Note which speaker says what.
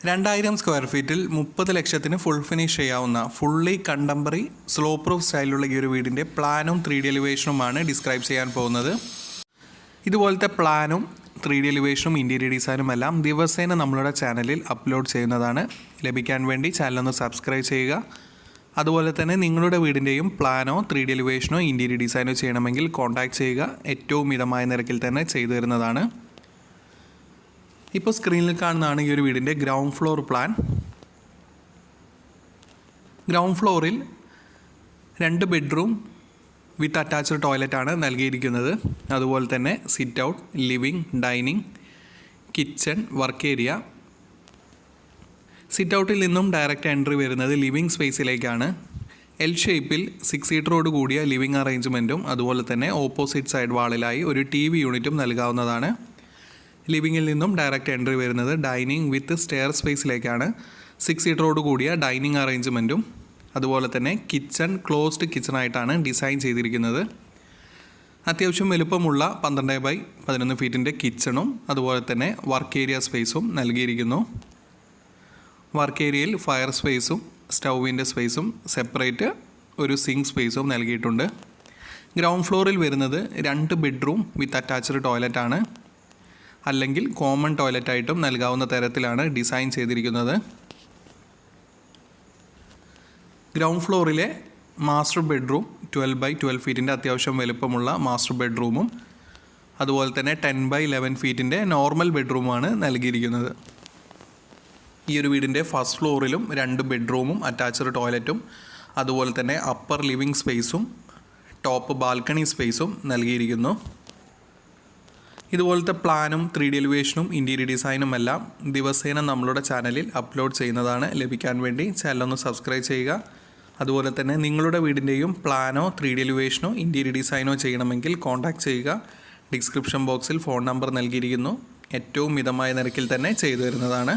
Speaker 1: 2000 square ഫീറ്റിൽ 30 ലക്ഷത്തിന് full finish ചെയ്യാവുന്ന ഫുള്ളി കണ്ടംപററി സ്ലോ പ്രൂഫ് സ്റ്റൈലുള്ള ഈ ഒരു വീടിൻ്റെ പ്ലാനും 3D എലിവേഷനുമാണ് ഡിസ്ക്രൈബ് ചെയ്യാൻ പോകുന്നത്. ഇതുപോലത്തെ പ്ലാനും 3D എലിവേഷനും ഇൻറ്റീരിയർ ഡിസൈനും എല്ലാം ദിവസേന നമ്മളുടെ ചാനലിൽ അപ്ലോഡ് ചെയ്യുന്നതാണ്. ലഭിക്കാൻ വേണ്ടി ചാനലൊന്ന് സബ്സ്ക്രൈബ് ചെയ്യുക. അതുപോലെ തന്നെ നിങ്ങളുടെ വീടിൻ്റെയും പ്ലാനോ 3D എലിവേഷനോ ഇൻറ്റീരിയർ ഡിസൈനോ ചെയ്യണമെങ്കിൽ കോൺടാക്ട് ചെയ്യുക. ഏറ്റവും മിതമായ നിരക്കിൽ തന്നെ ചെയ്തു തരുന്നതാണ്. ഇപ്പോൾ സ്ക്രീനിൽ കാണുന്നതാണ് ഈ ഒരു വീടിൻ്റെ ഗ്രൗണ്ട് ഫ്ലോർ പ്ലാൻ. ഗ്രൗണ്ട് ഫ്ലോറിൽ 2 ബെഡ്റൂം വിത്ത് അറ്റാച്ച്ഡ് ടോയ്ലറ്റാണ് നൽകിയിരിക്കുന്നത്. അതുപോലെ തന്നെ sit out, living, dining, kitchen, work area. Sit ഔട്ടിൽ നിന്നും ഡയറക്റ്റ് എൻട്രി വരുന്നത് ലിവിങ് സ്പേസിലേക്കാണ്. എൽ ഷേപ്പിൽ 6 സീറ്ററോട് കൂടിയ ലിവിങ് അറേഞ്ച്മെൻറ്റും അതുപോലെ തന്നെ ഓപ്പോസിറ്റ് സൈഡ് വാളിലായി ഒരു TV യൂണിറ്റും നൽകാവുന്നതാണ്. ലിവിങ്ങിൽ നിന്നും ഡയറക്റ്റ് എൻട്രി വരുന്നത് ഡൈനിങ് വിത്ത് സ്റ്റെയർ സ്പേസിലേക്കാണ്. 6 സീറ്ററോട് കൂടിയ ഡൈനിങ് അറേഞ്ച്മെൻറ്റും അതുപോലെ തന്നെ കിച്ചൺ ക്ലോസ്ഡ് കിച്ചണായിട്ടാണ് ഡിസൈൻ ചെയ്തിരിക്കുന്നത്. അത്യാവശ്യം വലുപ്പമുള്ള 12x11 ഫീറ്റിൻ്റെ കിച്ചണും അതുപോലെ തന്നെ വർക്ക് ഏരിയ സ്പേസും നൽകിയിരിക്കുന്നു. വർക്ക് ഏരിയയിൽ ഫയർ സ്പേസും സ്റ്റൗവിൻ്റെ സ്പേസും സെപ്പറേറ്റ് ഒരു സിങ്ക് സ്പേസും നൽകിയിട്ടുണ്ട്. ഗ്രൗണ്ട് ഫ്ലോറിൽ വരുന്നത് 2 ബെഡ്റൂം വിത്ത് അറ്റാച്ച്ഡ് ടോയ്ലറ്റാണ്. അല്ലെങ്കിൽ കോമൺ ടോയ്ലറ്റായിട്ടും നൽകാവുന്ന തരത്തിലാണ് ഡിസൈൻ ചെയ്തിരിക്കുന്നത്. ഗ്രൗണ്ട് ഫ്ലോറിലെ മാസ്റ്റർ ബെഡ്റൂം 12x12 ഫീറ്റിൻ്റെ അത്യാവശ്യം വലുപ്പമുള്ള മാസ്റ്റർ ബെഡ്റൂമും അതുപോലെ തന്നെ 10x11 ഫീറ്റിൻ്റെ നോർമൽ ബെഡ്റൂമുമാണ് നൽകിയിരിക്കുന്നത്. ഈ ഒരു വീടിൻ്റെ ഫസ്റ്റ് ഫ്ലോറിലും 2 ബെഡ്റൂമും അറ്റാച്ച്ഡ് ടോയ്ലറ്റും അതുപോലെ തന്നെ അപ്പർ ലിവിങ് സ്പേസും ടോപ്പ് ബാൽക്കണി സ്പേസും നൽകിയിരിക്കുന്നു. ഇതുപോലത്തെ പ്ലാനും 3D എലിവേഷനും ഇൻറ്റീരിയർ ഡിസൈനും എല്ലാം ദിവസേന നമ്മളുടെ ചാനലിൽ അപ്ലോഡ് ചെയ്യുന്നതാണ്. ലഭിക്കാൻ വേണ്ടി ചാനലൊന്ന് സബ്സ്ക്രൈബ് ചെയ്യുക. അതുപോലെ തന്നെ നിങ്ങളുടെ വീടിൻ്റെയും പ്ലാനോ 3D എലിവേഷനോ ഇൻറ്റീരിയർ ഡിസൈനോ ചെയ്യണമെങ്കിൽ കോൺടാക്ട് ചെയ്യുക. ഡിസ്ക്രിപ്ഷൻ ബോക്സിൽ ഫോൺ നമ്പർ നൽകിയിരിക്കുന്നു. ഏറ്റവും മിതമായ നിരക്കിൽ തന്നെ ചെയ്തു തരുന്നതാണ്.